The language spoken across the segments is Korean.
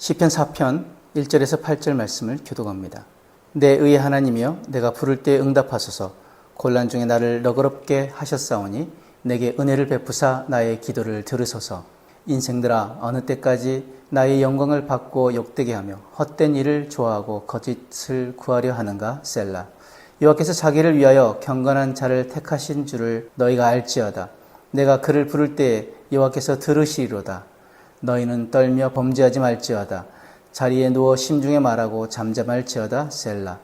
시편 4편 1절에서 8절 말씀을 교독합니다. 내 의의 하나님이여 내가 부를 때 응답하소서. 곤란 중에 나를 너그럽게 하셨사오니 내게 은혜를 베푸사 나의 기도를 들으소서. 인생들아 어느 때까지 나의 영광을 받고 욕되게 하며 헛된 일을 좋아하고 거짓을 구하려 하는가. 셀라. 여호와께서 자기를 위하여 경건한 자를 택하신 줄을 너희가 알지어다. 내가 그를 부를 때에 여호와께서 들으시리로다. 너희는 떨며 범죄하지 말지어다. 자리에 누워 심중에 말하고 잠잠할지어다. 셀라.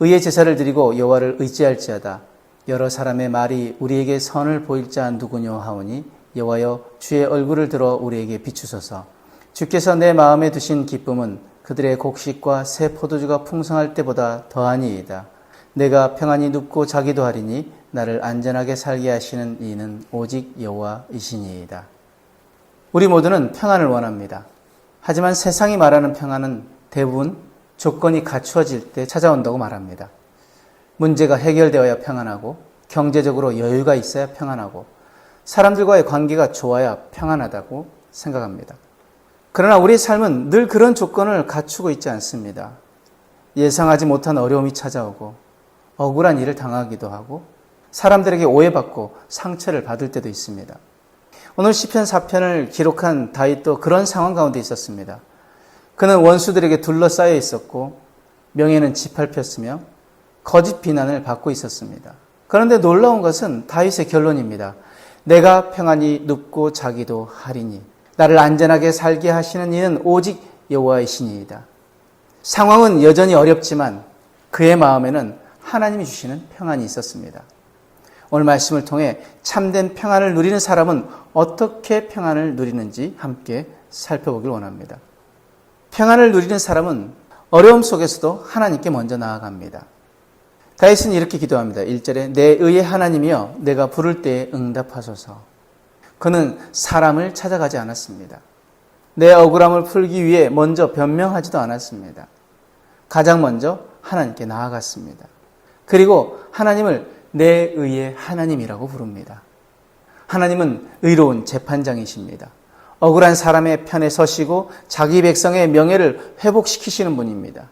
의의 제사를 드리고 여호와를 의지할지어다. 여러 사람의 말이 우리에게 선을 보일 자 누구뇨 하오니 여호와여 주의 얼굴을 들어 우리에게 비추소서. 주께서 내 마음에 두신 기쁨은 그들의 곡식과 새 포도주가 풍성할 때보다 더하니이다. 내가 평안히 눕고 자기도 하리니 나를 안전하게 살게 하시는 이는 오직 여호와이시니이다. 우리 모두는 평안을 원합니다. 하지만 세상이 말하는 평안은 대부분 조건이 갖추어질 때 찾아온다고 말합니다. 문제가 해결되어야 평안하고 경제적으로 여유가 있어야 평안하고 사람들과의 관계가 좋아야 평안하다고 생각합니다. 그러나 우리의 삶은 늘 그런 조건을 갖추고 있지 않습니다. 예상하지 못한 어려움이 찾아오고 억울한 일을 당하기도 하고 사람들에게 오해받고 상처를 받을 때도 있습니다. 오늘 시편 4편을 기록한 다윗도 그런 상황 가운데 있었습니다. 그는 원수들에게 둘러싸여 있었고 명예는 짓밟혔으며 거짓 비난을 받고 있었습니다. 그런데 놀라운 것은 다윗의 결론입니다. 내가 평안히 눕고 자기도 하리니 나를 안전하게 살게 하시는 이는 오직 여호와이시니이다. 상황은 여전히 어렵지만 그의 마음에는 하나님이 주시는 평안이 있었습니다. 오늘 말씀을 통해 참된 평안을 누리는 사람은 어떻게 평안을 누리는지 함께 살펴보길 원합니다. 평안을 누리는 사람은 어려움 속에서도 하나님께 먼저 나아갑니다. 다윗은 이렇게 기도합니다. 1절에 내 의의 하나님이여 내가 부를 때에 응답하소서. 그는 사람을 찾아가지 않았습니다. 내 억울함을 풀기 위해 먼저 변명하지도 않았습니다. 가장 먼저 하나님께 나아갔습니다. 그리고 하나님을 내 의의 하나님이라고 부릅니다. 하나님은 의로운 재판장이십니다. 억울한 사람의 편에 서시고 자기 백성의 명예를 회복시키시는 분입니다.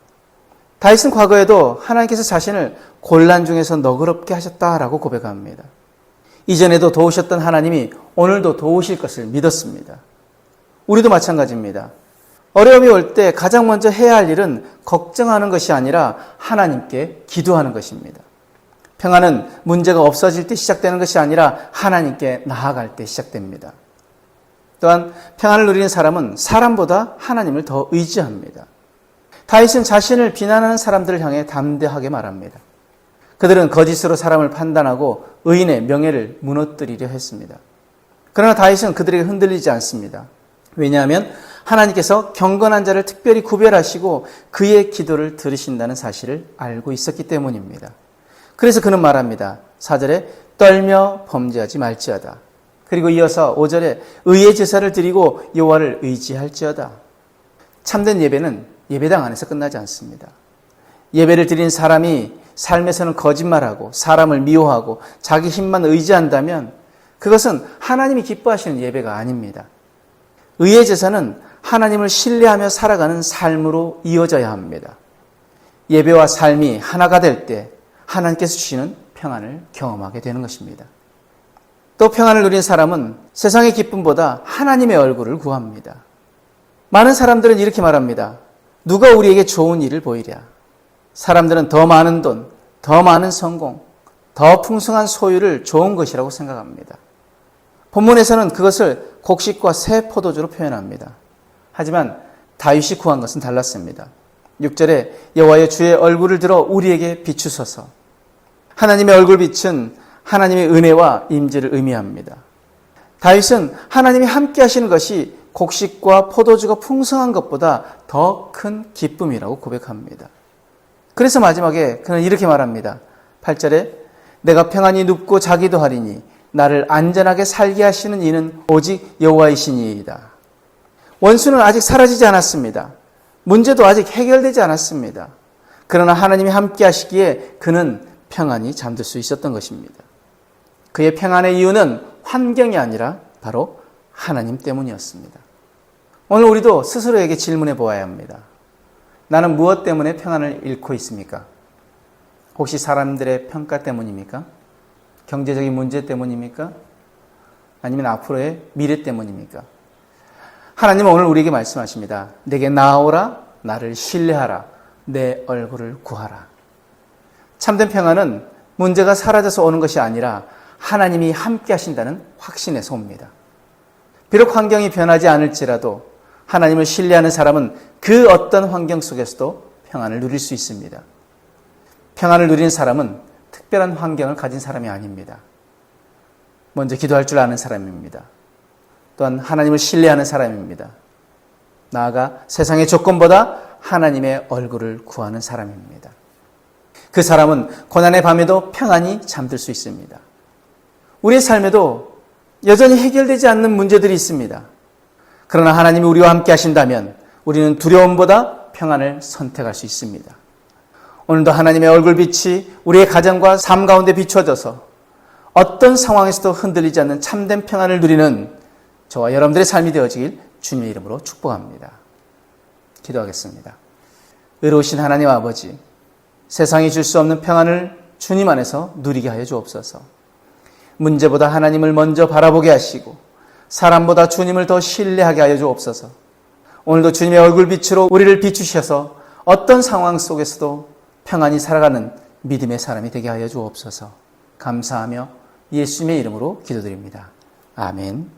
다윗은 과거에도 하나님께서 자신을 곤란 중에서 너그럽게 하셨다라고 고백합니다. 이전에도 도우셨던 하나님이 오늘도 도우실 것을 믿었습니다. 우리도 마찬가지입니다. 어려움이 올 때 가장 먼저 해야 할 일은 걱정하는 것이 아니라 하나님께 기도하는 것입니다. 평안은 문제가 없어질 때 시작되는 것이 아니라 하나님께 나아갈 때 시작됩니다. 또한 평안을 누리는 사람은 사람보다 하나님을 더 의지합니다. 다윗은 자신을 비난하는 사람들을 향해 담대하게 말합니다. 그들은 거짓으로 사람을 판단하고 의인의 명예를 무너뜨리려 했습니다. 그러나 다윗은 그들에게 흔들리지 않습니다. 왜냐하면 하나님께서 경건한 자를 특별히 구별하시고 그의 기도를 들으신다는 사실을 알고 있었기 때문입니다. 그래서 그는 말합니다. 4절에 떨며 범죄하지 말지어다. 그리고 이어서 5절에 의의 제사를 드리고 여호와를 의지할지어다. 참된 예배는 예배당 안에서 끝나지 않습니다. 예배를 드린 사람이 삶에서는 거짓말하고 사람을 미워하고 자기 힘만 의지한다면 그것은 하나님이 기뻐하시는 예배가 아닙니다. 의의 제사는 하나님을 신뢰하며 살아가는 삶으로 이어져야 합니다. 예배와 삶이 하나가 될 때 하나님께서 주시는 평안을 경험하게 되는 것입니다. 또 평안을 누린 사람은 세상의 기쁨보다 하나님의 얼굴을 구합니다. 많은 사람들은 이렇게 말합니다. 누가 우리에게 좋은 일을 보이랴. 사람들은 더 많은 돈, 더 많은 성공, 더 풍성한 소유를 좋은 것이라고 생각합니다. 본문에서는 그것을 곡식과 새 포도주로 표현합니다. 하지만 다윗이 구한 것은 달랐습니다. 6절에 여호와여 주의 얼굴을 들어 우리에게 비추소서. 하나님의 얼굴빛은 하나님의 은혜와 임재를 의미합니다. 다윗은 하나님이 함께 하시는 것이 곡식과 포도주가 풍성한 것보다 더 큰 기쁨이라고 고백합니다. 그래서 마지막에 그는 이렇게 말합니다. 8절에 내가 평안히 눕고 자기도 하리니 나를 안전하게 살게 하시는 이는 오직 여호와이시니이다. 원수는 아직 사라지지 않았습니다. 문제도 아직 해결되지 않았습니다. 그러나 하나님이 함께 하시기에 그는 평안히 잠들 수 있었던 것입니다. 그의 평안의 이유는 환경이 아니라 바로 하나님 때문이었습니다. 오늘 우리도 스스로에게 질문해 보아야 합니다. 나는 무엇 때문에 평안을 잃고 있습니까? 혹시 사람들의 평가 때문입니까? 경제적인 문제 때문입니까? 아니면 앞으로의 미래 때문입니까? 하나님은 오늘 우리에게 말씀하십니다. 내게 나아오라, 나를 신뢰하라, 내 얼굴을 구하라. 참된 평안은 문제가 사라져서 오는 것이 아니라 하나님이 함께 하신다는 확신에서 옵니다. 비록 환경이 변하지 않을지라도 하나님을 신뢰하는 사람은 그 어떤 환경 속에서도 평안을 누릴 수 있습니다. 평안을 누리는 사람은 특별한 환경을 가진 사람이 아닙니다. 먼저 기도할 줄 아는 사람입니다. 또한 하나님을 신뢰하는 사람입니다. 나아가 세상의 조건보다 하나님의 얼굴을 구하는 사람입니다. 그 사람은 고난의 밤에도 평안히 잠들 수 있습니다. 우리의 삶에도 여전히 해결되지 않는 문제들이 있습니다. 그러나 하나님이 우리와 함께 하신다면 우리는 두려움보다 평안을 선택할 수 있습니다. 오늘도 하나님의 얼굴빛이 우리의 가정과 삶 가운데 비춰져서 어떤 상황에서도 흔들리지 않는 참된 평안을 누리는 저와 여러분들의 삶이 되어지길 주님의 이름으로 축복합니다. 기도하겠습니다. 의로우신 하나님 아버지, 세상이 줄 수 없는 평안을 주님 안에서 누리게 하여 주옵소서. 문제보다 하나님을 먼저 바라보게 하시고 사람보다 주님을 더 신뢰하게 하여 주옵소서. 오늘도 주님의 얼굴빛으로 우리를 비추셔서 어떤 상황 속에서도 평안히 살아가는 믿음의 사람이 되게 하여 주옵소서. 감사하며 예수님의 이름으로 기도드립니다. 아멘.